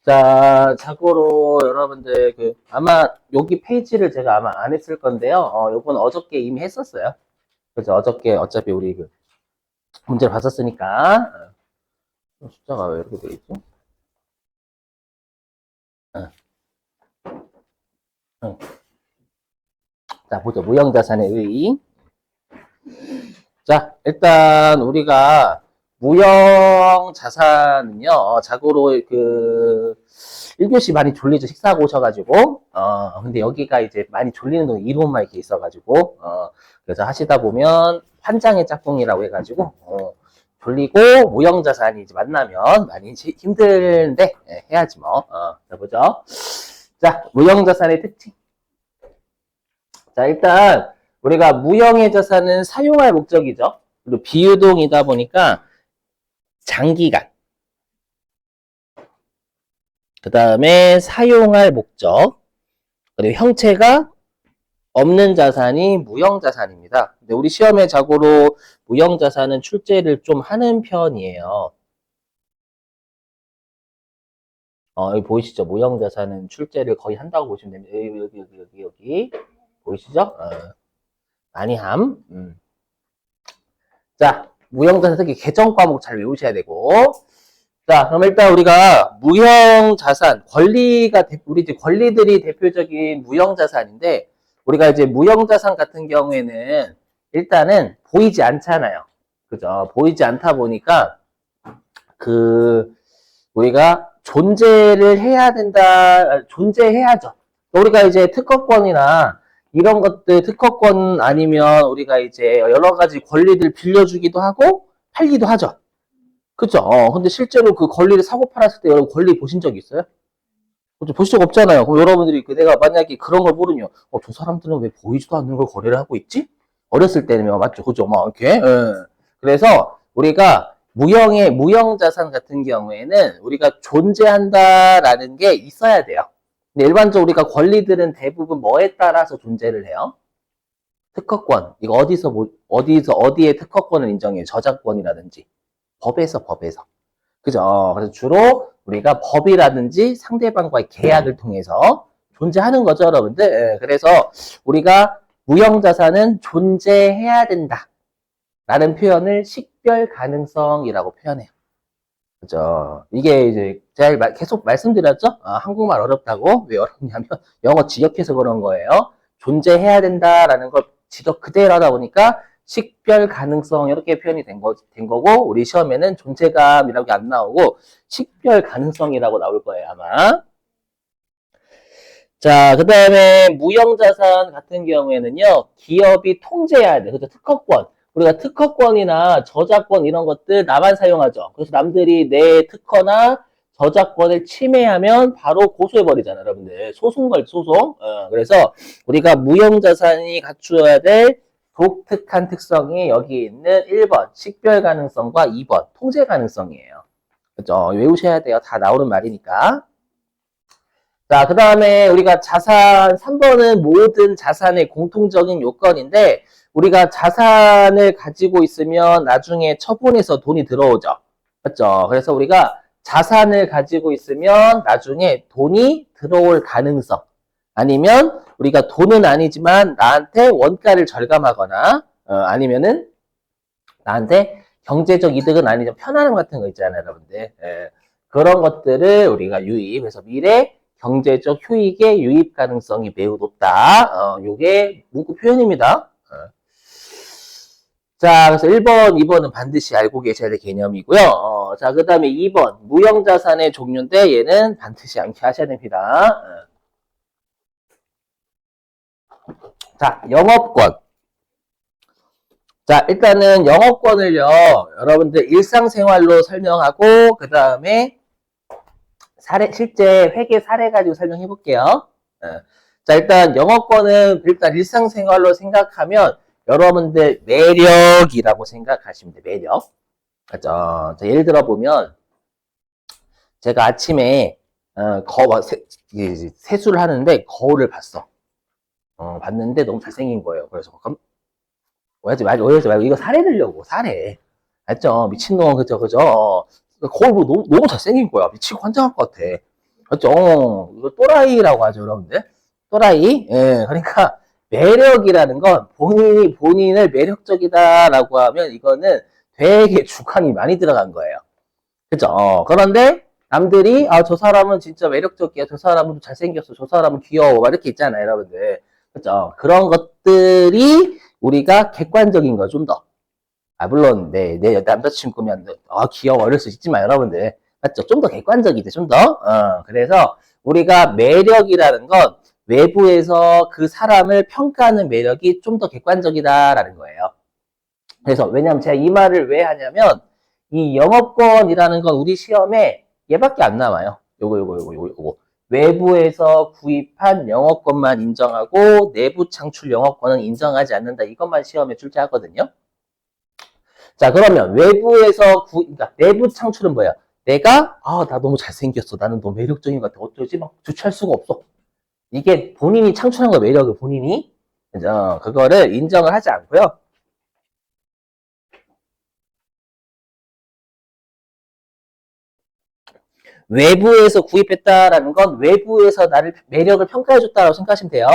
자, 참고로 여러분들 아마 여기 페이지를 제가 아마 안 했을 건데요. 요건 어저께 이미 했었어요. 그래서 어저께 어차피 우리 문제를 봤었으니까. 숫자가 왜 이렇게 돼 있지? 어, 어. 자, 보죠. 무형자산의 의의. 자, 일단 우리가 무형자산은요, 자고로 1교시 많이 졸리죠. 식사하고 오셔가지고. 근데 여기가 이제 많이 졸리는 동안 이론만 이렇게 있어가지고, 그래서 하시다 보면 환장의 짝꿍이라고 해가지고, 졸리고 무형자산이 이제 만나면 많이 힘든데, 해야지 뭐. 자, 보죠. 자, 무형자산의 특징. 자, 일단, 우리가 무형의 자산은 사용할 목적이죠. 그리고 비유동이다 보니까 장기간. 그 다음에 사용할 목적. 그리고 형체가 없는 자산이 무형자산입니다. 근데 우리 시험에 자고로 무형자산은 출제를 좀 하는 편이에요. 여기 보이시죠? 무형자산은 출제를 거의 한다고 보시면 됩니다. 여기. 보이시죠? 많이 함. 자, 무형자산 특히 개정 과목 잘 외우셔야 되고. 자, 그럼 일단 우리가 무형자산, 우리 이제 권리들이 대표적인 무형자산인데, 우리가 이제 무형자산 같은 경우에는 일단은 보이지 않잖아요. 그죠? 보이지 않다 보니까, 우리가 존재를 해야 된다, 존재해야죠. 우리가 이제 특허권이나 이런 것들, 특허권 아니면 우리가 이제 여러 가지 권리들 빌려주기도 하고 팔기도 하죠. 그죠? 근데 실제로 그 권리를 사고 팔았을 때 여러분 권리 보신 적 있어요? 그죠? 보신 적 없잖아요. 그럼 여러분들이 내가 만약에 그런 걸 모르면, 저 사람들은 왜 보이지도 않는 걸 거래를 하고 있지? 어렸을 때는 맞죠? 그죠? 막 이렇게. 예. 그래서 우리가 무형자산 같은 경우에는 우리가 존재한다라는 게 있어야 돼요. 근데 일반적으로 우리가 권리들은 대부분 뭐에 따라서 존재를 해요? 특허권. 이거 어디에 특허권을 인정해요? 저작권이라든지. 법에서. 그죠? 그래서 주로 우리가 법이라든지 상대방과의 계약을 통해서 존재하는 거죠, 여러분들. 예, 그래서 우리가 무형자산은 존재해야 된다. 라는 표현을 식별 가능성이라고 표현해요. 그죠? 이게 이제 제가 계속 말씀드렸죠? 한국말 어렵다고. 왜 어렵냐면 영어 직역해서 그런 거예요. 존재해야 된다라는 걸 직역 그대로 하다 보니까 식별 가능성 이렇게 표현이 된 거고 우리 시험에는 존재감이라고 안 나오고 식별 가능성이라고 나올 거예요, 아마. 자, 그 다음에 무형자산 같은 경우에는요, 기업이 통제해야 돼. 그죠? 특허권. 우리가 특허권이나 저작권 이런 것들 나만 사용하죠. 그래서 남들이 내 특허나 저작권을 침해하면 바로 고소해버리잖아요, 여러분들. 소송. 그래서 우리가 무형자산이 갖추어야 될 독특한 특성이 여기 있는 1번, 식별 가능성과 2번, 통제 가능성이에요. 그죠? 외우셔야 돼요. 다 나오는 말이니까. 자, 그 다음에 우리가 3번은 모든 자산의 공통적인 요건인데, 우리가 자산을 가지고 있으면 나중에 처분해서 돈이 들어오죠. 맞죠? 그래서 우리가 자산을 가지고 있으면 나중에 돈이 들어올 가능성. 아니면 우리가 돈은 아니지만 나한테 원가를 절감하거나, 아니면은 나한테 경제적 이득은 아니지만 편안함 같은 거 있잖아요, 여러분들. 예. 그런 것들을 우리가 그래서 미래 경제적 효익의 유입 가능성이 매우 높다. 요게 문구 표현입니다. 자, 그래서 1번, 2번은 반드시 알고 계셔야 될 개념이고요. 자, 그 다음에 2번, 무형자산의 종류인데 얘는 반드시 암기 하셔야 됩니다. 자, 영업권. 자, 일단은 영업권을요, 여러분들 일상생활로 설명하고, 그 다음에 실제 회계 사례 가지고 설명해 볼게요. 자, 일단 영업권은 일단 일상생활로 생각하면 여러분들 매력이라고 생각하시면 돼요. 매력. 그죠? 자, 예를 들어 보면 제가 아침에 세수를 하는데 거울을 봤어. 봤는데 너무 잘생긴 거예요. 그래서 오해하지 말고 이거 사례 들려고 사례. 알죠? 미친놈 그죠? 거울 보고 너무 잘생긴 거야. 미치고 환장할 것 같아. 그렇죠. 이거 또라이라고 하죠, 여러분들. 또라이. 예, 그러니까 매력이라는 건 본인이 본인을 매력적이다라고 하면 이거는 되게 주관이 많이 들어간 거예요. 그죠? 그런데 남들이 저 사람은 진짜 매력적이야. 저 사람은 잘생겼어. 저 사람은 귀여워. 막 이렇게 있잖아요, 여러분들. 그죠? 그런 것들이 우리가 객관적인 거 좀 더. 물론 내 남자친구면 귀여워 이럴 수 있지만 여러분들 맞죠? 좀 더 객관적이죠, 좀 더. 그래서 우리가 매력이라는 건 외부에서 그 사람을 평가하는 매력이 좀 더 객관적이다라는 거예요. 그래서 왜냐면 제가 이 말을 왜 하냐면 이 영업권이라는 건 우리 시험에 얘밖에 안 남아요. 요거. 외부에서 구입한 영업권만 인정하고 내부 창출 영업권은 인정하지 않는다. 이것만 시험에 출제하거든요. 자, 그러면 외부에서 그러니까 내부 창출은 뭐야? 내가 나 너무 잘생겼어. 나는 너무 매력적인 것 같아. 어쩌지? 막 주체할 수가 없어. 이게 본인이 창출한 거 매력을 본인이 그죠? 그거를 인정을 하지 않고요. 외부에서 구입했다라는 건 외부에서 나를 매력을 평가해줬다라고 생각하시면 돼요.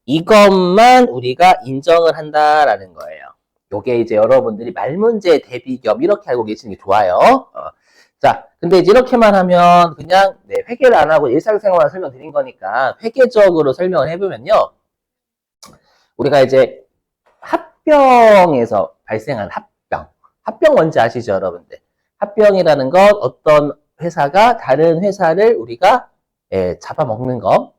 이것만 우리가 인정을 한다라는 거예요. 요게 이제 여러분들이 말문제 대비 겸 이렇게 알고 계시는 게 좋아요. 자, 근데 이제 이렇게만 하면 그냥 회계를 안 하고 일상생활 설명드린 거니까 회계적으로 설명을 해보면요. 우리가 이제 합병에서 발생한 합병 뭔지 아시죠, 여러분들? 합병이라는 건 어떤 회사가 다른 회사를 우리가 잡아먹는 거.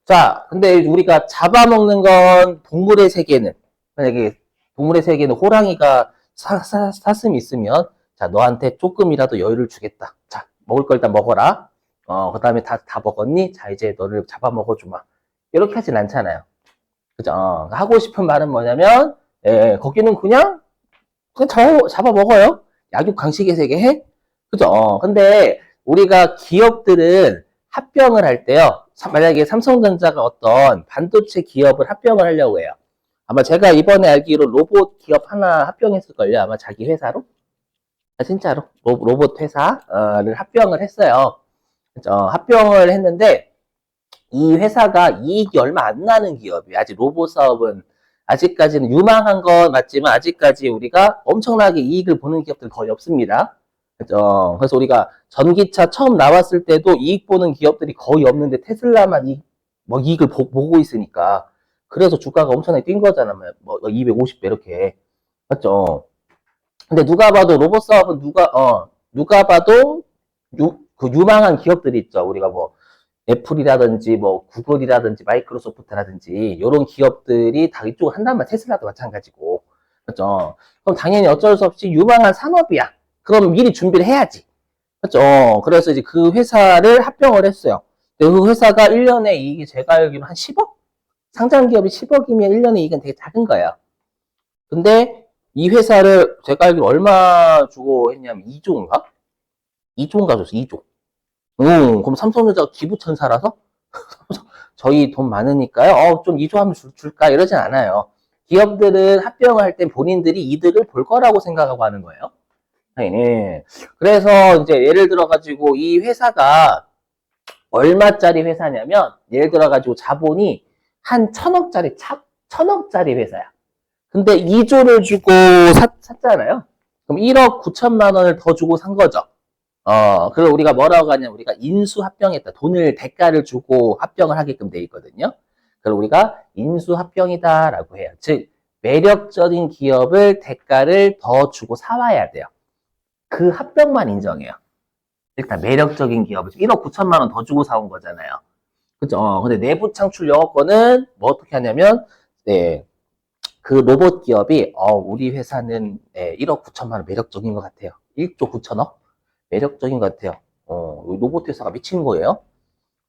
자, 근데 우리가 잡아먹는 건 동물의 세계는 만약에 동물의 세계는 호랑이가 사슴이 있으면 자, 너한테 조금이라도 여유를 주겠다. 자, 먹을 걸 일단 먹어라. 그 다음에 다 먹었니? 자, 이제 너를 잡아먹어주마. 이렇게 하진 않잖아요. 그죠? 하고 싶은 말은 뭐냐면, 거기는 그냥 잡아먹어요. 약육 강식의 세계 해? 그죠? 근데 우리가 기업들은 합병을 할 때요. 만약에 삼성전자가 어떤 반도체 기업을 합병을 하려고 해요. 아마 제가 이번에 알기로 로봇 기업 하나 합병했을걸요. 아마 자기 회사로. 진짜로. 로봇 회사를 합병을 했어요. 그죠? 합병을 했는데 이 회사가 이익이 얼마 안 나는 기업이에요. 아직 로봇 사업은 아직까지는 유망한 건 맞지만 아직까지 우리가 엄청나게 이익을 보는 기업들 거의 없습니다. 그죠? 그래서 우리가 전기차 처음 나왔을 때도 이익 보는 기업들이 거의 없는데 테슬라만 이익을 보고 있으니까 그래서 주가가 엄청나게 뛴 거잖아. 뭐 250배 이렇게. 맞죠? 근데 누가 봐도 로봇 사업은 누가 봐도 그 유망한 기업들이 있죠. 우리가 뭐 애플이라든지 뭐 구글이라든지 마이크로소프트라든지 이런 기업들이 다 이쪽을 한단 말이야. 테슬라도 마찬가지고. 그렇죠? 그럼 당연히 어쩔 수 없이 유망한 산업이야. 그럼 미리 준비를 해야지. 그렇죠? 그래서 이제 그 회사를 합병을 했어요. 근데 그 회사가 1년에 이익이 제가 알기로 한 10억? 상장 기업이 10억이면 1년에 이익은 되게 작은 거예요. 근데 이 회사를 제가 알기로 얼마 주고 했냐면 2조인가? 2조인가 줬어, 2조. 그럼 삼성전자가 기부천사라서 저희 돈 많으니까요. 좀 2조 하면 줄까? 이러진 않아요. 기업들은 합병을 할 땐 본인들이 이득을 볼 거라고 생각하고 하는 거예요. 네. 그래서 이제 예를 들어가지고 이 회사가 얼마짜리 회사냐면 예를 들어가지고 자본이 한 천억짜리 회사야. 근데 2조를 주고 샀잖아요. 그럼 1억 9천만 원을 더 주고 산 거죠. 그걸 우리가 뭐라고 하냐면 우리가 인수합병했다. 돈을 대가를 주고 합병을 하게끔 돼 있거든요. 그걸 우리가 인수합병이다라고 해요. 즉 매력적인 기업을 대가를 더 주고 사와야 돼요. 그 합병만 인정해요. 일단 매력적인 기업을 1억 9천만 원 더 주고 사온 거잖아요. 그죠? 근데 내부 창출 영업권은 뭐 어떻게 하냐면 그 로봇 기업이 우리 회사는 1억 9천만 원 매력적인 것 같아요. 1조 9천억? 매력적인 것 같아요. 로봇 회사가 미친 거예요.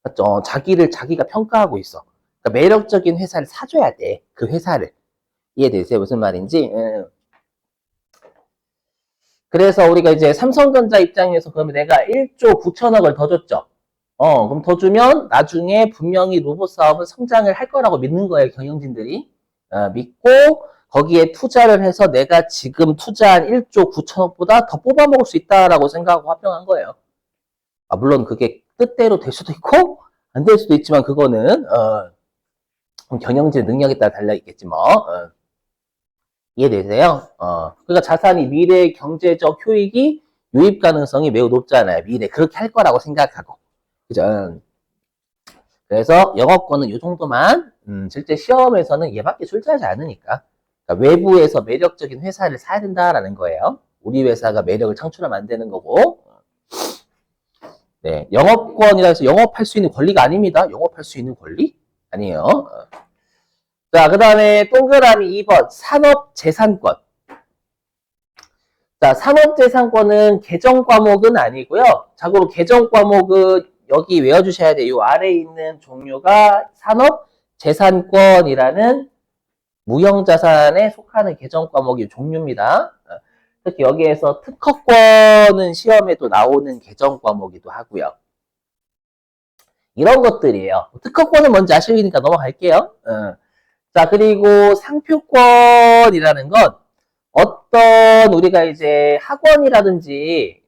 맞죠? 자기가 평가하고 있어. 그러니까 매력적인 회사를 사줘야 돼. 그 회사를. 이해되세요? 무슨 말인지? 그래서 우리가 이제 삼성전자 입장에서 그러면 내가 1조 9천억을 더 줬죠. 그럼 더 주면 나중에 분명히 로봇 사업은 성장을 할 거라고 믿는 거예요. 경영진들이. 믿고 거기에 투자를 해서 내가 지금 투자한 1조 9천억보다 더 뽑아먹을 수 있다라고 생각하고 합병한 거예요. 물론 그게 뜻대로 될 수도 있고, 안 될 수도 있지만, 그거는, 경영진 능력에 따라 달라있겠지, 뭐. 이해되세요? 그러니까 자산이 미래의 경제적 효익이 유입 가능성이 매우 높잖아요. 미래. 그렇게 할 거라고 생각하고. 그죠? 그래서 영업권은 이 정도만, 실제 시험에서는 얘밖에 출제하지 않으니까. 그러니까 외부에서 매력적인 회사를 사야 된다라는 거예요. 우리 회사가 매력을 창출하면 안 되는 거고. 네, 영업권이라 해서 영업할 수 있는 권리가 아닙니다. 영업할 수 있는 권리? 아니에요. 자, 그 다음에 동그라미 2번 산업재산권. 자, 산업재산권은 개정 과목은 아니고요. 자고로 개정 과목은 여기 외워주셔야 돼요. 이 아래에 있는 종류가 산업재산권이라는 무형자산에 속하는 개정 과목의 종류입니다. 특히 여기에서 특허권은 시험에도 나오는 개정 과목이기도 하고요. 이런 것들이에요. 특허권은 뭔지 아시니까 넘어갈게요. 자, 그리고 상표권이라는 건 어떤 우리가 이제 학원이라든지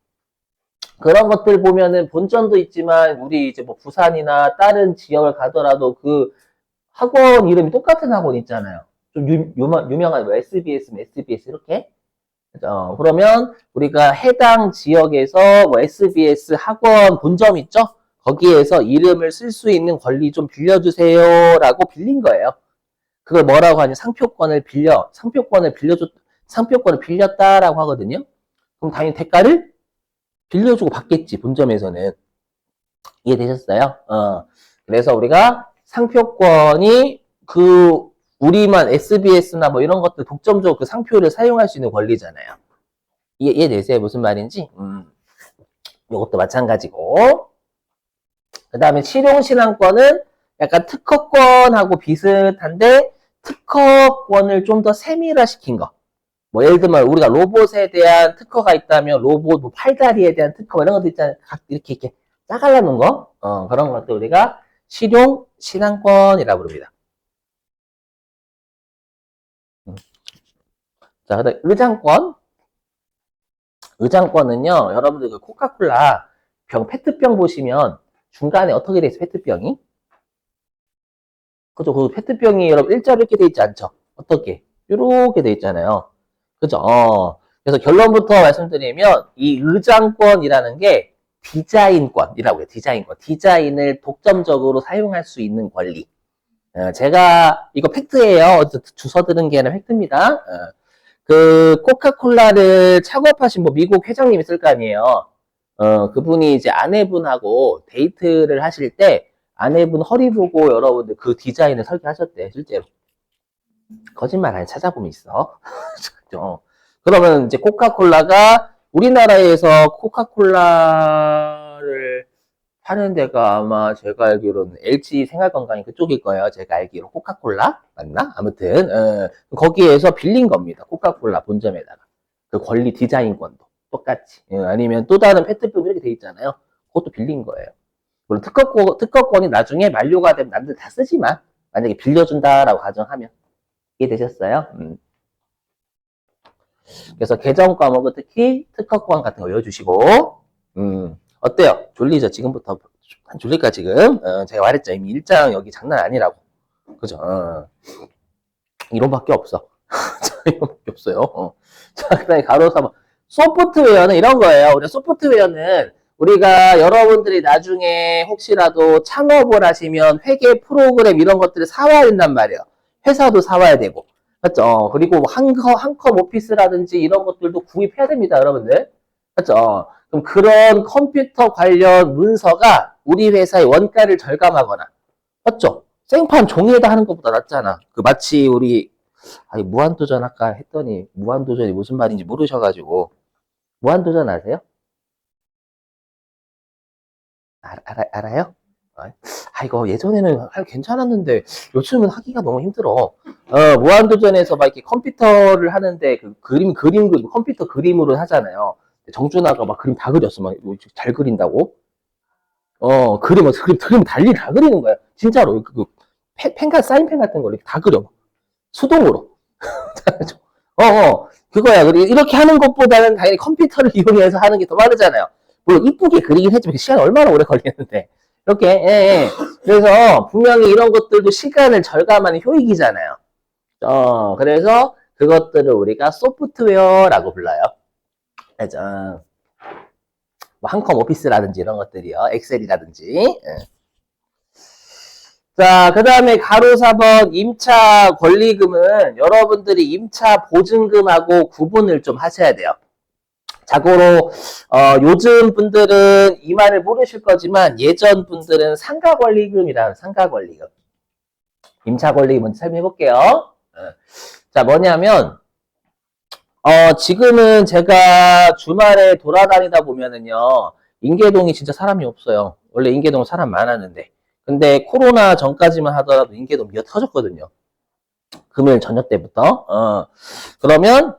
그런 것들 보면은 본점도 있지만 우리 이제 뭐 부산이나 다른 지역을 가더라도 그 학원 이름이 똑같은 학원 있잖아요. 좀 유명한 뭐 SBS, SBS 이렇게. 그러면 우리가 해당 지역에서 뭐 SBS 학원 본점 있죠? 거기에서 이름을 쓸 수 있는 권리 좀 빌려주세요라고 빌린 거예요. 그걸 뭐라고 하냐? 상표권을 빌렸다라고 하거든요. 그럼 당연히 대가를 빌려주고 받겠지, 본점에서는. 이해되셨어요? 그래서 우리가 상표권이 우리만 SBS나 뭐 이런 것들 독점적으로 그 상표를 사용할 수 있는 권리잖아요. 이해되세요? 무슨 말인지? 이것도 마찬가지고. 그 다음에 실용신앙권은 약간 특허권하고 비슷한데 특허권을 좀 더 세밀화시킨 거. 뭐 예를 들면 우리가 로봇에 대한 특허가 있다면 로봇 뭐 팔다리에 대한 특허 이런 것도 있잖아요. 이렇게 짜갈라놓은 거. 그런 것도 우리가 실용신앙권이라고 부릅니다. 자, 그다음 의장권. 의장권은요, 여러분들 그 코카콜라 페트병 보시면 중간에 어떻게 돼 있어요? 페트병이? 그죠? 그 페트병이 여러분 일자로 이렇게 돼 있지 않죠? 어떻게? 이렇게 돼 있잖아요. 그죠? 그래서 결론부터 말씀드리면 이 의장권이라는 게 디자인권이라고 해요. 디자인권. 디자인을 독점적으로 사용할 수 있는 권리. 제가 이거 팩트예요. 주워 들은 게 아니라 팩트입니다. 그 코카콜라를 창업하신 뭐 미국 회장님 있을 거 아니에요. 그분이 이제 아내분하고 데이트를 하실 때 아내분 허리 보고 여러분들 그 디자인을 설계하셨대, 실제로. 거짓말 아니 찾아보면 있어. 그러면 이제 코카콜라가 우리나라에서 코카콜라를 파는 데가 아마 제가 알기로는 LG 생활건강이 그쪽일 거예요. 제가 알기로 코카콜라 맞나? 아무튼 거기에서 빌린 겁니다. 코카콜라 본점에다가 그 권리 디자인권도 똑같이. 아니면 또 다른 페트병 이렇게 돼 있잖아요. 그것도 빌린 거예요. 물론 특허권이 나중에 만료가 되면 남들 다 쓰지만 만약에 빌려준다라고 가정하면. 이해되셨어요? 그래서 개정 과목은 특히 특허권 같은 거 외워주시고, 어때요? 졸리죠? 지금부터 한 졸릴까 지금? 제가 말했죠. 이미 일장 여기 장난 아니라고. 그죠? 이론밖에 없어. 이론밖에 없어요. 자, 그 다음에 가로사 소프트웨어는 이런 거예요. 우리 소프트웨어는 우리가 여러분들이 나중에 혹시라도 창업을 하시면 회계 프로그램 이런 것들을 사와야 된단 말이에요. 회사도 사와야 되고. 맞죠? 그리고 한컴 오피스라든지 이런 것들도 구입해야 됩니다, 여러분들. 맞죠? 그럼 그런 컴퓨터 관련 문서가 우리 회사의 원가를 절감하거나, 맞죠? 생판 종이에다 하는 것보다 낫잖아. 마치 우리, 무한도전 아까 했더니, 무한도전이 무슨 말인지 모르셔가지고, 무한도전 아세요? 알아요? 이거 예전에는 괜찮았는데 요즘은 하기가 너무 힘들어. 무한도전에서 막 이렇게 컴퓨터를 하는데 그 그림 컴퓨터 그림으로 하잖아요. 정준하가 막 그림 다 그렸어. 막 잘 그린다고. 그림 달리 다 그리는 거야. 진짜로. 사인펜 같은 걸 이렇게 다 그려. 수동으로. 그거야. 이렇게 하는 것보다는 당연히 컴퓨터를 이용해서 하는 게 더 빠르잖아요. 물론 이쁘게 그리긴 했지만 시간 얼마나 오래 걸리는데. 이렇게, 예, 예. 그래서 분명히 이런 것들도 시간을 절감하는 효익이잖아요. 그래서 그것들을 우리가 소프트웨어라고 불러요. 그죠? 뭐 한컴 오피스라든지 이런 것들이요. 엑셀이라든지. 예. 자, 그 다음에 가로 4번 임차 권리금은 여러분들이 임차 보증금하고 구분을 좀 하셔야 돼요. 자고로 요즘 분들은 이 말을 모르실 거지만 예전 분들은 상가권리금이라는 상가권리금. 임차권리금 먼저 설명해 볼게요. 자, 뭐냐면 지금은 제가 주말에 돌아다니다 보면은요, 인계동이 진짜 사람이 없어요. 원래 인계동 사람 많았는데. 근데 코로나 전까지만 하더라도 인계동 미어 터졌거든요. 금요일 저녁 때부터. 그러면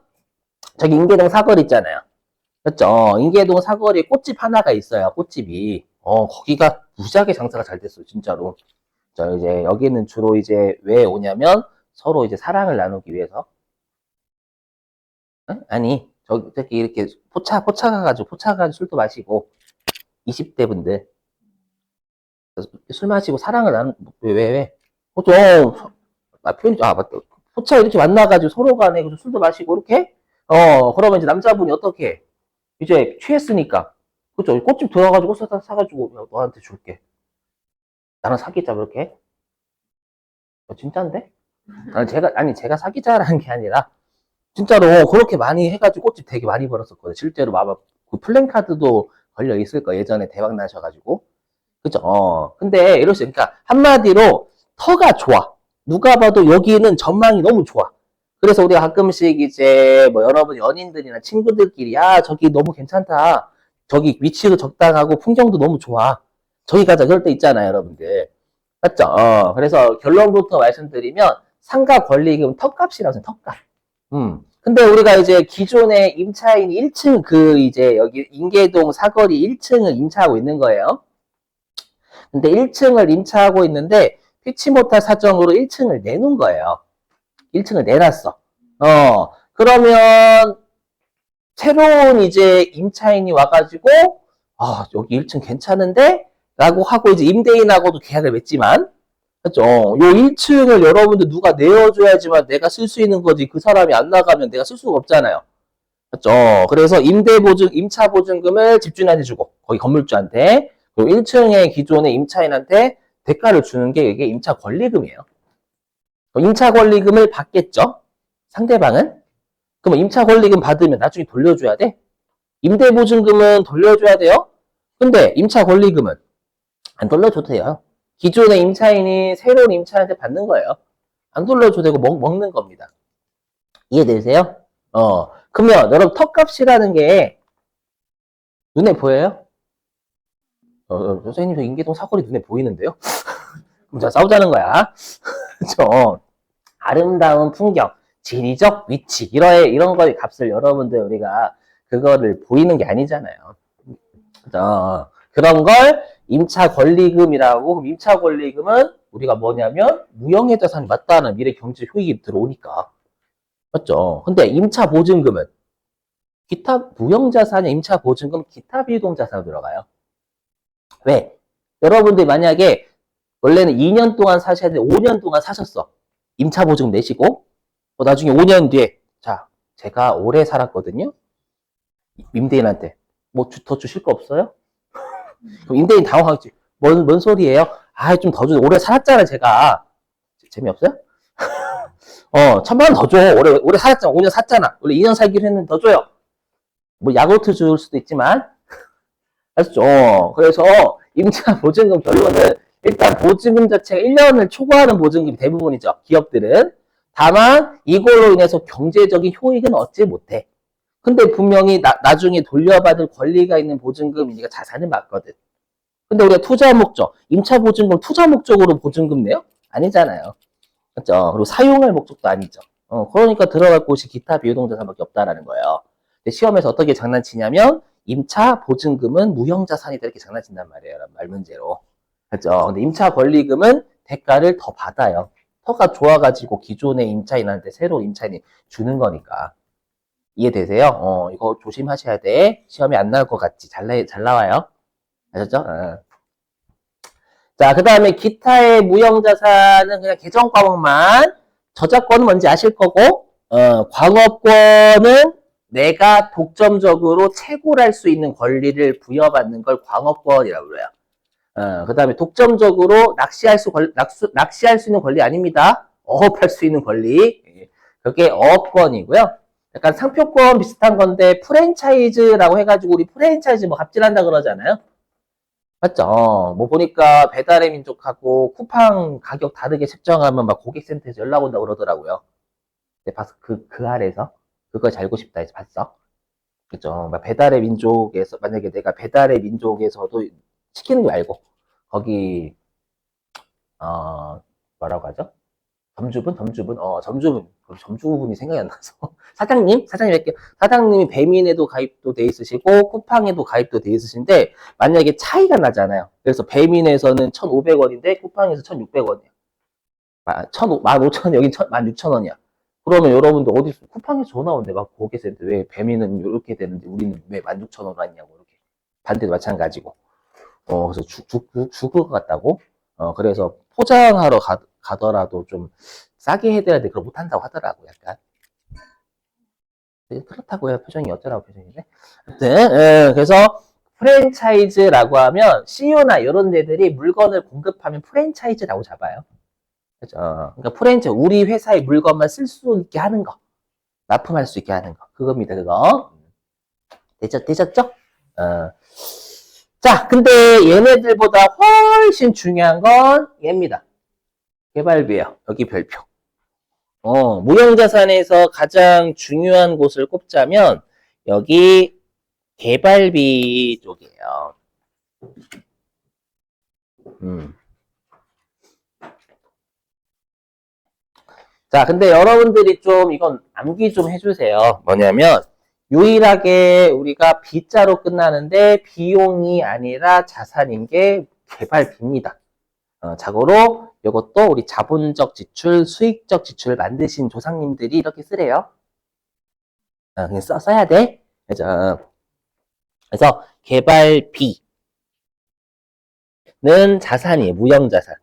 저기 인계동 사거리 있잖아요. 그렇죠? 인계동 사거리에 꽃집 하나가 있어요. 꽃집이. 거기가 무지하게 장사가 잘 됐어요. 진짜로. 저 이제 여기는 주로 이제 왜 오냐면 서로 이제 사랑을 나누기 위해서. 아니, 저기 이렇게 포차 가가지고 술도 마시고 20대 분들 술 마시고 사랑을 나누 왜? 좀 맞다. 포차 이렇게 만나가지고 서로 간에 술도 마시고 이렇게 그러면 이제 남자분이 어떻게 해? 이제 취했으니까 그죠? 꽃집 들어가지고 사가지고 야, 너한테 줄게. 나랑 사귀자 그렇게. 진짠데? 제가 사귀자라는 게 아니라 진짜로 그렇게 많이 해가지고 꽃집 되게 많이 벌었었거든요. 실제로 그 플랜카드도 걸려 있을 거 예전에 대박 나셔가지고 그죠? 근데 이럴 수 그러니까 한마디로 터가 좋아. 누가 봐도 여기는 전망이 너무 좋아. 그래서 우리가 가끔씩 이제 뭐 여러분 연인들이나 친구들끼리 야 저기 너무 괜찮다. 저기 위치도 적당하고 풍경도 너무 좋아. 저기 가자 그럴 때 있잖아요, 여러분들. 맞죠? 그래서 결론부터 말씀드리면 상가 권리금 턱값이라고 해요, 턱값. 근데 우리가 이제 기존에 임차인 1층 이제 여기 인계동 사거리 1층을 임차하고 있는 거예요. 근데 1층을 임차하고 있는데 피치 못할 사정으로 1층을 내놓은 거예요. 1층을 내놨어. 그러면 새로운 이제 임차인이 와가지고 여기 1층 괜찮은데? 라고 하고 이제 임대인하고도 계약을 맺지만 그렇죠? 요 1층을 여러분들 누가 내어줘야지만 내가 쓸 수 있는 거지 그 사람이 안 나가면 내가 쓸 수가 없잖아요. 그렇죠? 그래서 임차 보증금을 집주인한테 주고 거기 건물주한테 그리고 1층의 기존의 임차인한테 대가를 주는 게 이게 임차 권리금이에요. 임차 권리금을 받겠죠? 상대방은? 그럼 임차 권리금 받으면 나중에 돌려줘야 돼? 임대 보증금은 돌려줘야 돼요? 근데 임차 권리금은 안 돌려줘도 돼요. 기존의 임차인이 새로운 임차인한테 받는 거예요. 안 돌려줘도 되고 먹는 겁니다. 이해되세요? 그러면 여러분 턱값이라는 게 눈에 보여요? 선생님 저 인계동 사거리 눈에 보이는데요? 그럼 자 싸우자는 거야. 그렇죠? 아름다운 풍경, 지리적 위치 이런 거의 값을 여러분들 우리가 그거를 보이는 게 아니잖아요. 그죠? 그런 걸 임차 권리금이라고. 그럼 임차 권리금은 우리가 뭐냐면 무형의 자산이 맞다는 미래 경제 효익이 들어오니까. 맞죠? 근데 임차 보증금은 기타 무형 자산의 임차 보증금 기타 비유동 자산으로 들어가요. 왜? 여러분들이 만약에 원래는 2년 동안 사셔야 되는데 5년 동안 사셨어. 임차 보증금 내시고 나중에 5년 뒤에 자 제가 오래 살았거든요. 임대인한테 뭐 더 주실 거 없어요? 그럼 임대인 당황하겠지. 뭔 소리예요? 좀 더 줘. 오래 살았잖아 제가. 재미없어요? 1,000만 원 더 줘. 오래 살았잖아. 5년 샀잖아. 원래 2년 살기로 했는데 더 줘요. 뭐 야구르트 줄 수도 있지만 알았죠? 그래서 임차 보증금 결론은 일단 보증금 자체가 1년을 초과하는 보증금이 대부분이죠. 기업들은. 다만 이걸로 인해서 경제적인 효익은 얻지 못해. 근데 분명히 나중에 돌려받을 권리가 있는 보증금이니까 자산은 맞거든. 근데 우리가 투자 목적, 임차 보증금 투자 목적으로 보증금 내요? 아니잖아요. 그렇죠? 그리고 사용할 목적도 아니죠. 그러니까 들어갈 곳이 기타 비유동자산밖에 없다라는 거예요. 근데 시험에서 어떻게 장난치냐면 임차 보증금은 무형자산이다 이렇게 장난친단 말이에요. 말 문제로. 그렇죠? 근데 임차 권리금은 대가를 더 받아요. 터가 좋아가지고 기존의 임차인한테 새로운 임차인이 주는 거니까. 이해되세요? 이거 조심하셔야 돼. 시험에 안 나올 것 같지? 잘 나와요. 아셨죠? 자, 그 다음에 기타의 무형자산은 그냥 계정 과목만, 저작권은 뭔지 아실 거고, 광업권은 내가 독점적으로 채굴할 수 있는 권리를 부여받는 걸 광업권이라고 그래요. 그 다음에 독점적으로 낚시할 수 있는 권리 아닙니다. 어업할 수 있는 권리. 그게 어업권이고요. 약간 상표권 비슷한 건데 프랜차이즈라고 해가지고 우리 프랜차이즈 뭐 갑질한다 그러잖아요. 맞죠? 뭐 보니까 배달의 민족하고 쿠팡 가격 다르게 책정하면 막 고객센터에서 연락 온다고 그러더라고요. 네, 봤어. 그 아래에서. 그걸 잘 알고 싶다 해서 봤어. 그죠? 막 배달의 민족에서, 만약에 내가 배달의 민족에서도 시키는 거 말고, 거기, 어, 뭐라고 하죠? 점주분이 생각이 안 나서. 사장님 할게요. 사장님이 배민에도 가입도 돼 있으시고, 쿠팡에도 가입도 돼 있으신데, 만약에 차이가 나잖아요. 그래서 배민에서는 1,500원인데, 쿠팡에서 1,600원이야. 15,000원, 여기 16,000원이야. 그러면 여러분들 어디서, 쿠팡에서 전화 온대, 막 고객센터. 왜 배민은 이렇게 되는데, 우리는 왜 16,000원 왔냐고, 이렇게. 반대도 마찬가지고. 그래서 죽을 것 같다고. 그래서 포장하러 가더라도 좀 싸게 해드려야 돼. 그걸 못한다고 하더라고, 약간. 그렇다고요. 표정이 어쩌라고 표정이네. 아무튼, 그래서 프랜차이즈라고 하면 CU나 이런 데들이 물건을 공급하면 프랜차이즈라고 잡아요. 그죠? 그러니까 우리 회사의 물건만 쓸 수 있게 하는 거. 납품할 수 있게 하는 거. 그겁니다, 그거. 되셨죠? 자, 근데 얘네들보다 훨씬 중요한 건 얘입니다. 개발비예요. 여기 별표. 무형자산에서 가장 중요한 곳을 꼽자면 여기 개발비 쪽이에요. 자, 근데 여러분들이 좀 이건 암기 좀 해주세요. 뭐냐면 유일하게 우리가 B자로 끝나는데 비용이 아니라 자산인 게 개발비입니다. 자고로 이것도 우리 자본적 지출, 수익적 지출을 만드신 조상님들이 이렇게 쓰래요. 그냥 써야 돼. 그래서 개발비는 자산이에요. 무형자산.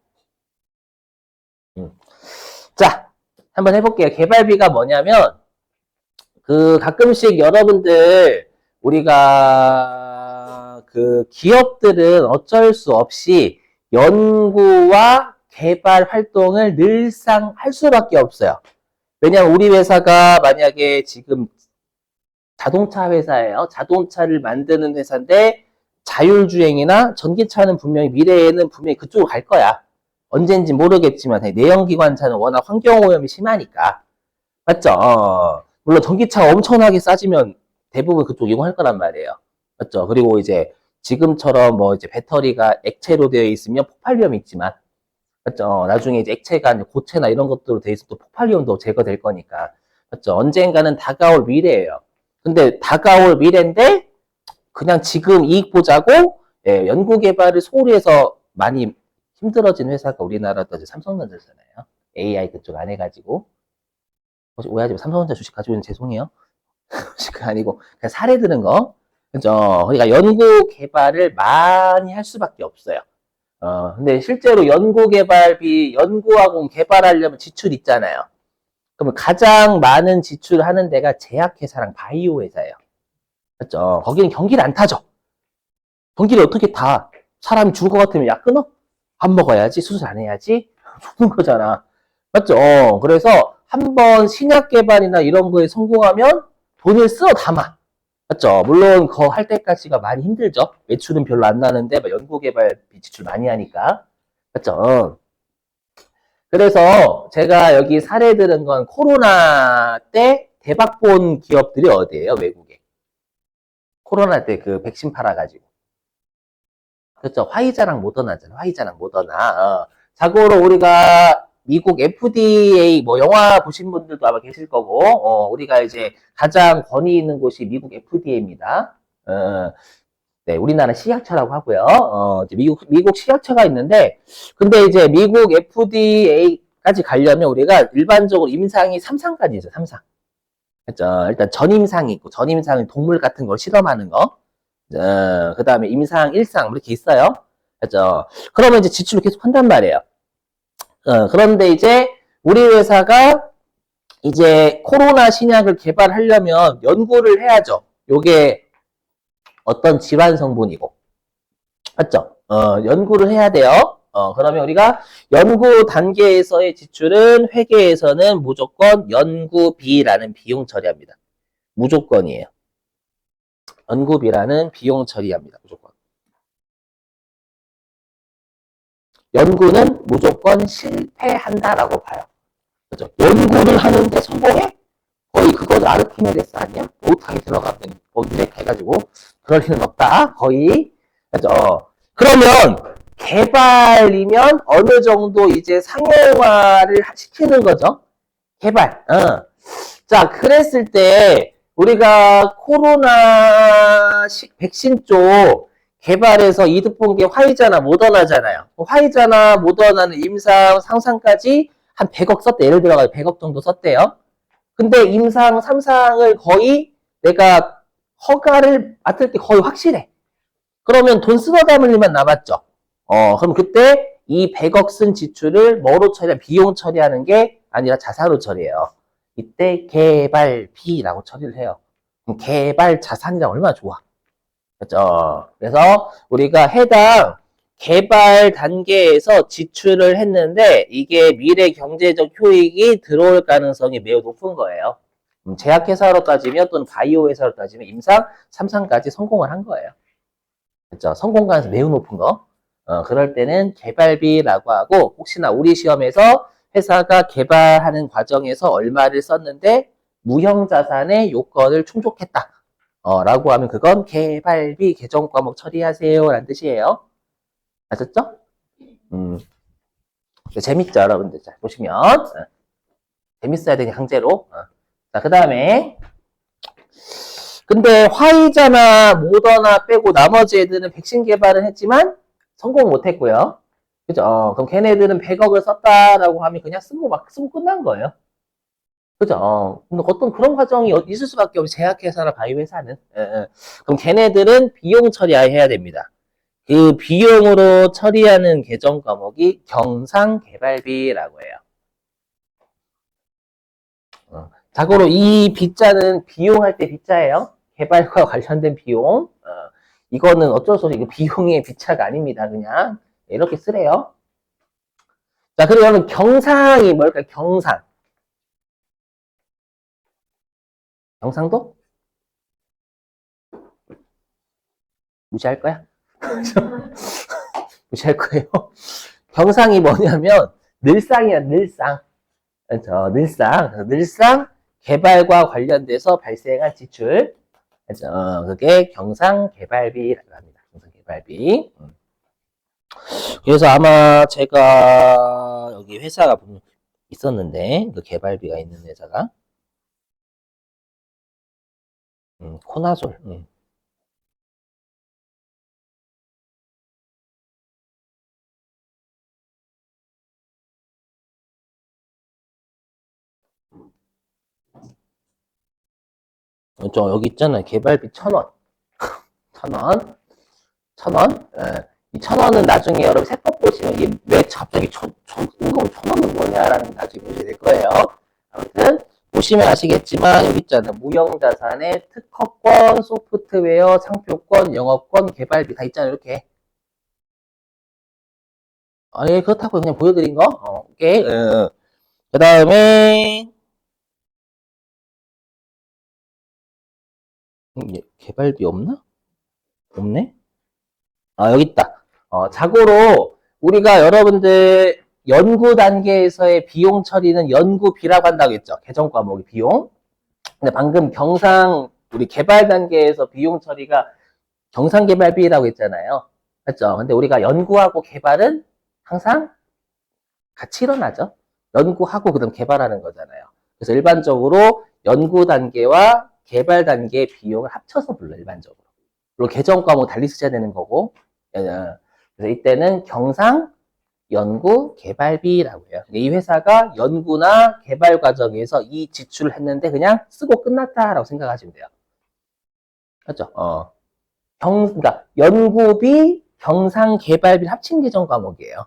자, 한번 해볼게요. 개발비가 뭐냐면 가끔씩 여러분들 우리가 기업들은 어쩔 수 없이 연구와 개발 활동을 늘상 할 수밖에 없어요. 왜냐하면 우리 회사가 만약에 지금 자동차 회사예요. 자동차를 만드는 회사인데 자율주행이나 전기차는 분명히 미래에는 분명히 그쪽으로 갈 거야. 언젠지 모르겠지만 내연기관차는 워낙 환경오염이 심하니까. 맞죠? 물론 전기차가 엄청나게 싸지면 대부분 그쪽 이용할 거란 말이에요. 맞죠? 그리고 이제 지금처럼 뭐 이제 배터리가 액체로 되어 있으면 폭발 위험이 있지만, 맞죠? 나중에 이제 액체가 아니라 고체나 이런 것들로 되어 있으면 또 폭발 위험도 제거될 거니까. 맞죠? 언젠가는 다가올 미래예요. 근데 다가올 미래인데 그냥 지금 이익 보자고 연구개발을 소홀히 해서 많이 힘들어진 회사가 우리나라도 삼성전자잖아요. AI 그쪽 안 해가지고. 오해하지 마. 삼성전자 주식 가지고 있는 죄송해요. 주식 아니고 그냥 사례 드는 거. 그죠? 그러니까 연구 개발을 많이 할 수밖에 없어요. 근데 실제로 연구 개발비, 연구하고 개발하려면 지출 있잖아요. 그러면 가장 많은 지출을 하는 데가 제약회사랑 바이오 회사예요. 맞죠? 거기는 경기를 안 타죠. 경기를 어떻게 타? 사람이 죽을 것 같으면 약 끊어? 밥 먹어야지, 수술 안 해야지? 죽는 거잖아. 맞죠? 그래서 한번 신약 개발이나 이런 거에 성공하면 돈을 쓸어 담아. 맞죠? 물론 그거 할 때까지가 많이 힘들죠. 매출은 별로 안 나는데 연구 개발 지출 많이 하니까. 맞죠? 그래서 제가 여기 사례 들은 건 코로나 때 대박 본 기업들이 어디예요? 외국에. 코로나 때 그 백신 팔아가지고. 그렇죠. 화이자랑 모더나잖아. 화이자랑 모더나. 자고로 우리가 미국 FDA 뭐 영화 보신 분들도 아마 계실 거고, 우리가 이제 가장 권위 있는 곳이 미국 FDA입니다. 네, 우리나라 식약처라고 하고요. 이제 미국 식약처가 있는데, 근데 이제 미국 FDA까지 가려면 우리가 일반적으로 임상이 3상까지 있어요. 3상. 그죠? 일단 전임상이 있고, 전임상은 동물 같은 걸 실험하는 거. 그 다음에 임상, 일상, 이렇게 있어요. 그죠? 그러면 이제 지출을 계속 한단 말이에요. 그런데 이제 우리 회사가 이제 코로나 신약을 개발하려면 연구를 해야죠. 요게 어떤 질환 성분이고. 맞죠? 연구를 해야 돼요. 그러면 우리가 연구 단계에서의 지출은 회계에서는 무조건 연구비라는 비용 처리합니다. 무조건이에요. 연구비라는 비용 처리합니다. 무조건. 연구는 무조건 실패한다라고 봐요. 그죠? 연구를 하는데 성공해? 거의 그거 아르키메데스 아니야? 못하게 들어가면 거기에 해가지고 그럴 리는 없다. 거의. 그죠? 그러면 개발이면 어느 정도 이제 상용화를 시키는 거죠. 개발. 자, 그랬을 때 우리가 코로나 백신 쪽 개발해서 이득 본 게 화이자나 모더나잖아요. 화이자나 모더나는 임상 상상까지 한 100억 썼대. 예를 들어가 100억 정도 썼대요. 근데 임상 3상을 거의 내가 허가를 맡을 게 거의 확실해. 그러면 돈 쓰다 담을 일만 남았죠. 그럼 그때 이 100억 쓴 지출을 뭐로 처리해? 비용 처리하는 게 아니라 자사로 처리해요. 이때 개발비라고 처리를 해요. 그럼 개발 자산이랑 얼마나 좋아. 그렇죠? 그래서 우리가 해당 개발 단계에서 지출을 했는데 이게 미래 경제적 효익이 들어올 가능성이 매우 높은 거예요. 제약회사로 따지면 또는 바이오 회사로 따지면 임상 3상까지 성공을 한 거예요. 그렇죠? 성공 가능성이 매우 높은 거. 그럴 때는 개발비라고 하고 혹시나 우리 시험에서 회사가 개발하는 과정에서 얼마를 썼는데 무형자산의 요건을 충족했다. 라고 하면 그건 개발비 개정 과목 처리하세요 라는 뜻이에요. 아셨죠? 재밌죠, 여러분들. 자, 보시면. 재밌어야 되니, 강제로. 자, 그 다음에. 근데 화이자나 모더나 빼고 나머지 애들은 백신 개발은 했지만 성공 못 했고요. 그죠? 그럼 걔네들은 100억을 썼다라고 하면 그냥 쓰고 끝난 거예요. 그죠? 근데 어떤 그런 과정이 있을 수밖에 없어요. 제약회사나 바이오회사는. 그럼 걔네들은 비용 처리해야 됩니다. 그 비용으로 처리하는 계정 과목이 경상개발비라고 해요. 자고로 이 빗자는 비용할 때 빗자예요. 개발과 관련된 비용. 이거는 어쩔 수 없이 이거 비용의 빗자가 아닙니다. 그냥 이렇게 쓰래요. 자, 그리고 여러분 경상이 뭘까요? 경상. 경상도? 무시할 거야? 무시할 거예요. 경상이 뭐냐면 늘상이야, 늘상. 그렇죠? 늘상 개발과 관련돼서 발생한 지출. 그렇죠? 그게 경상개발비라고 합니다. 경상개발비. 그래서 아마 제가 여기 회사가 있었는데 그 개발비가 있는 회사가 코나솔. 저 여기 있잖아요. 개발비 1,000원. 1,000원. 1,000원. 이 1,000원은 나중에 여러분 세법 보시면 이게 왜 갑자기 1,000원은 뭐냐라는 나중에 보시게 될 거예요. 아무튼 보시면 아시겠지만 여기 있잖아요. 무형자산의 특허권, 소프트웨어, 상표권, 영업권, 개발비 다 있잖아요. 이렇게. 예, 그렇다고 그냥 보여드린 거. 오케이. 그 다음에 개발비 없나? 없네? 여기 있다. 자고로 우리가 여러분들 연구 단계에서의 비용 처리는 연구비라고 한다고 했죠. 개정 과목의 비용. 근데 방금 우리 개발 단계에서 비용 처리가 경상개발비라고 했잖아요. 맞죠? 근데 우리가 연구하고 개발은 항상 같이 일어나죠. 연구하고 그다음 개발하는 거잖아요. 그래서 일반적으로 연구 단계와 개발 단계의 비용을 합쳐서 불러 일반적으로. 그리고 개정 과목 달리 쓰셔야 되는 거고. 그래서 이때는 연구 개발비라고 해요. 이 회사가 연구나 개발 과정에서 이 지출을 했는데 그냥 쓰고 끝났다라고 생각하시면 돼요. 그렇죠? 그러니까 연구비, 경상 개발비 합친 계정 과목이에요.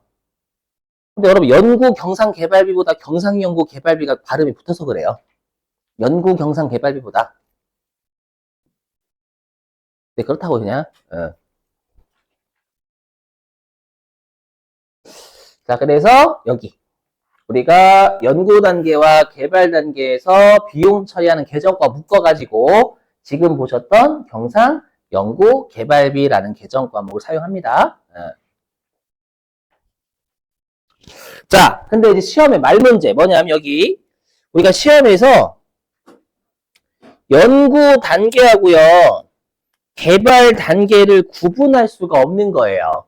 근데 여러분 연구 경상 개발비보다 경상 연구 개발비가 발음이 붙어서 그래요. 연구 경상 개발비보다. 네, 그렇다고 그냥. 자, 그래서 여기 우리가 연구 단계와 개발 단계에서 비용 처리하는 계정과 묶어가지고 지금 보셨던 경상 연구 개발비라는 계정 과목을 사용합니다. 자, 근데 이제 시험의 말 문제 뭐냐면 여기 우리가 시험에서 연구 단계하고요 개발 단계를 구분할 수가 없는 거예요.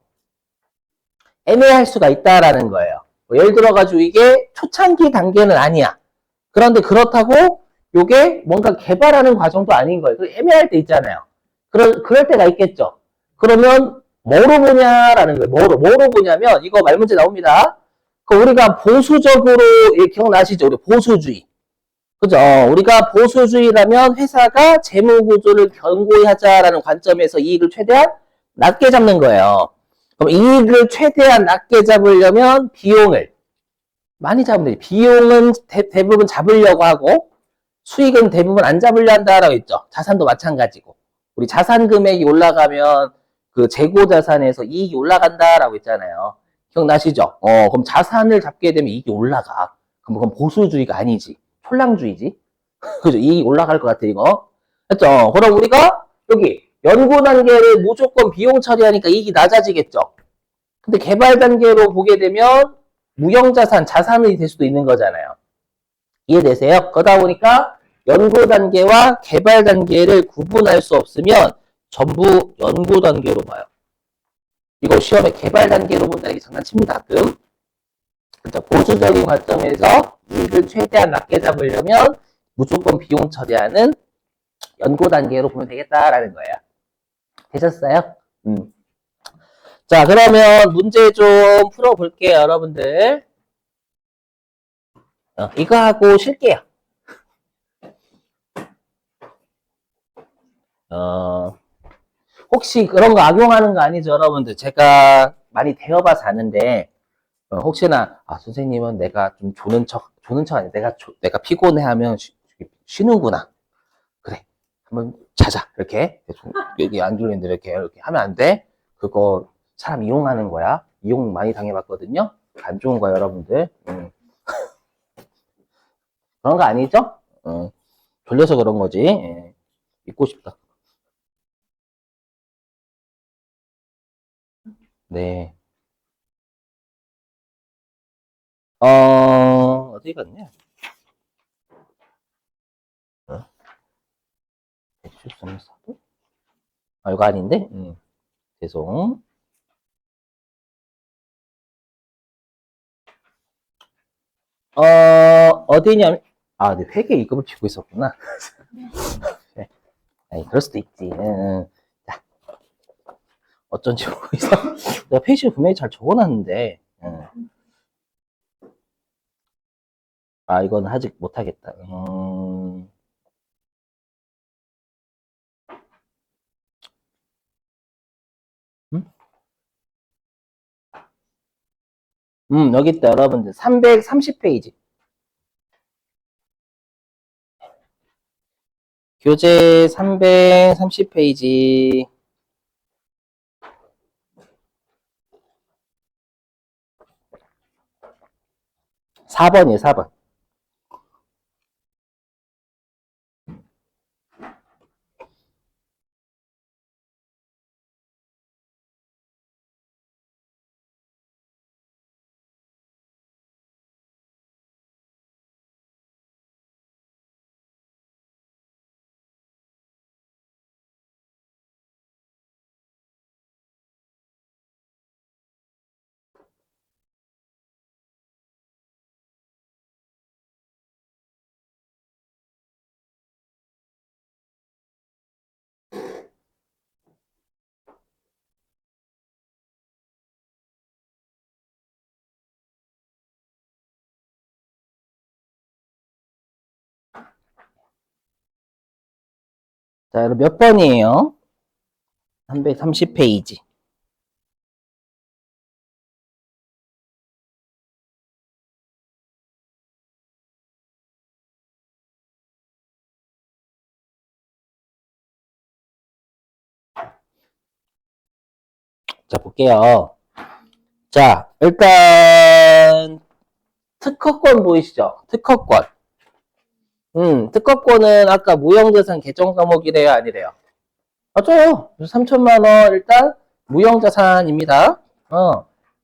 애매할 수가 있다라는 거예요. 뭐 예를 들어가지고 이게 초창기 단계는 아니야. 그런데 그렇다고 이게 뭔가 개발하는 과정도 아닌 거예요. 애매할 때 있잖아요. 그럴 때가 있겠죠. 그러면 뭐로 보냐라는 거예요. 뭐로 보냐면 이거 말 문제 나옵니다. 우리가 보수적으로 기억나시죠? 우리 보수주의. 그죠? 우리가 보수주의라면 회사가 재무 구조를 견고히 하자라는 관점에서 이익을 최대한 낮게 잡는 거예요. 그럼 이익을 최대한 낮게 잡으려면 비용을 많이 잡으면 되지. 비용은 대부분 잡으려고 하고 수익은 대부분 안 잡으려 한다라고 했죠. 자산도 마찬가지고. 우리 자산 금액이 올라가면 그 재고 자산에서 이익이 올라간다라고 했잖아요. 기억나시죠? 그럼 자산을 잡게 되면 이익이 올라가. 그럼 보수주의가 아니지. 촐랑주의지. 그죠? 이익이 올라갈 것 같아, 이거. 했죠? 그럼 우리가 여기 연구 단계를 무조건 비용 처리하니까 이익이 낮아지겠죠? 근데 개발 단계로 보게 되면 무형자산, 자산이 될 수도 있는 거잖아요. 이해되세요? 그러다 보니까 연구 단계와 개발 단계를 구분할 수 없으면 전부 연구 단계로 봐요. 이거 시험에 개발 단계로 본다 이게 장난칩니다. 가끔. 그렇죠? 보수적인 관점에서 이익을 최대한 낮게 잡으려면 무조건 비용 처리하는 연구 단계로 보면 되겠다라는 거예요. 되셨어요? 자, 그러면 문제 좀 풀어볼게요, 여러분들. 이거 하고 쉴게요. 혹시 그런 거 악용하는 거 아니죠, 여러분들? 제가 많이 대어봐서 아는데, 혹시나, 선생님은 내가 좀 조는 척 아니야. 내가 피곤해하면 쉬는구나. 그래. 한번 자자. 이렇게. 여기 안 졸리는데 이렇게 하면 안 돼. 그거 사람 이용하는 거야. 이용 많이 당해봤거든요. 안 좋은 거야, 여러분들. 그런 거 아니죠? 졸려서 그런 거지. 예. 잊고 싶다. 네. 어디 갔냐? 백수성사도? 이거 아닌데? 죄송. 어디냐면, 네, 회계 이급을 피고 있었구나. 네. 그럴 수도 있지. 자, 어쩐지 모르겠어. 내가 페이지에 분명히 잘 적어놨는데, 이건 아직 못하겠다. 음? 여기 있다, 여러분들. 330페이지. 교재 330페이지. 4번이에요, 4번. 자, 여러분 몇 번이에요? 330페이지. 자, 볼게요. 자, 일단 특허권 보이시죠? 특허권. 특허권은 아까 무형자산 개정 과목이래요, 아니래요? 맞아요. 3천만 원 일단 무형자산입니다.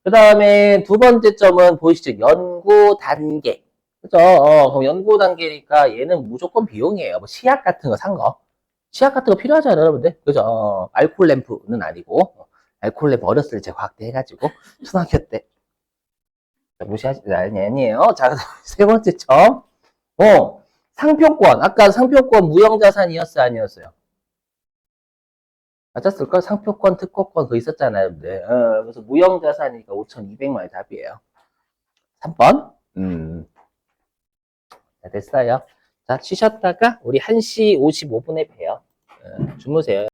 그 다음에 두 번째 점은 보이시죠? 연구 단계. 그죠? 그럼 연구 단계니까 얘는 무조건 비용이에요. 뭐 치약 같은 거 산 거. 치약 같은 거 필요하잖아요, 여러분들. 그죠? 알콜 램프는 아니고. 알콜 램프 어렸을 때 제가 과학대 해가지고 초등학교 때 무시하지 아니에요. 자, 세 번째 점. 상표권. 아까 상표권 무형자산이었어요, 아니었어요? 맞았을걸? 상표권, 특허권 그거 있었잖아요. 네. 그래서 무형자산이니까 5,200만 원이 답이에요. 3번. 자, 됐어요. 자, 쉬셨다가 우리 1시 55분에 봬요. 주무세요.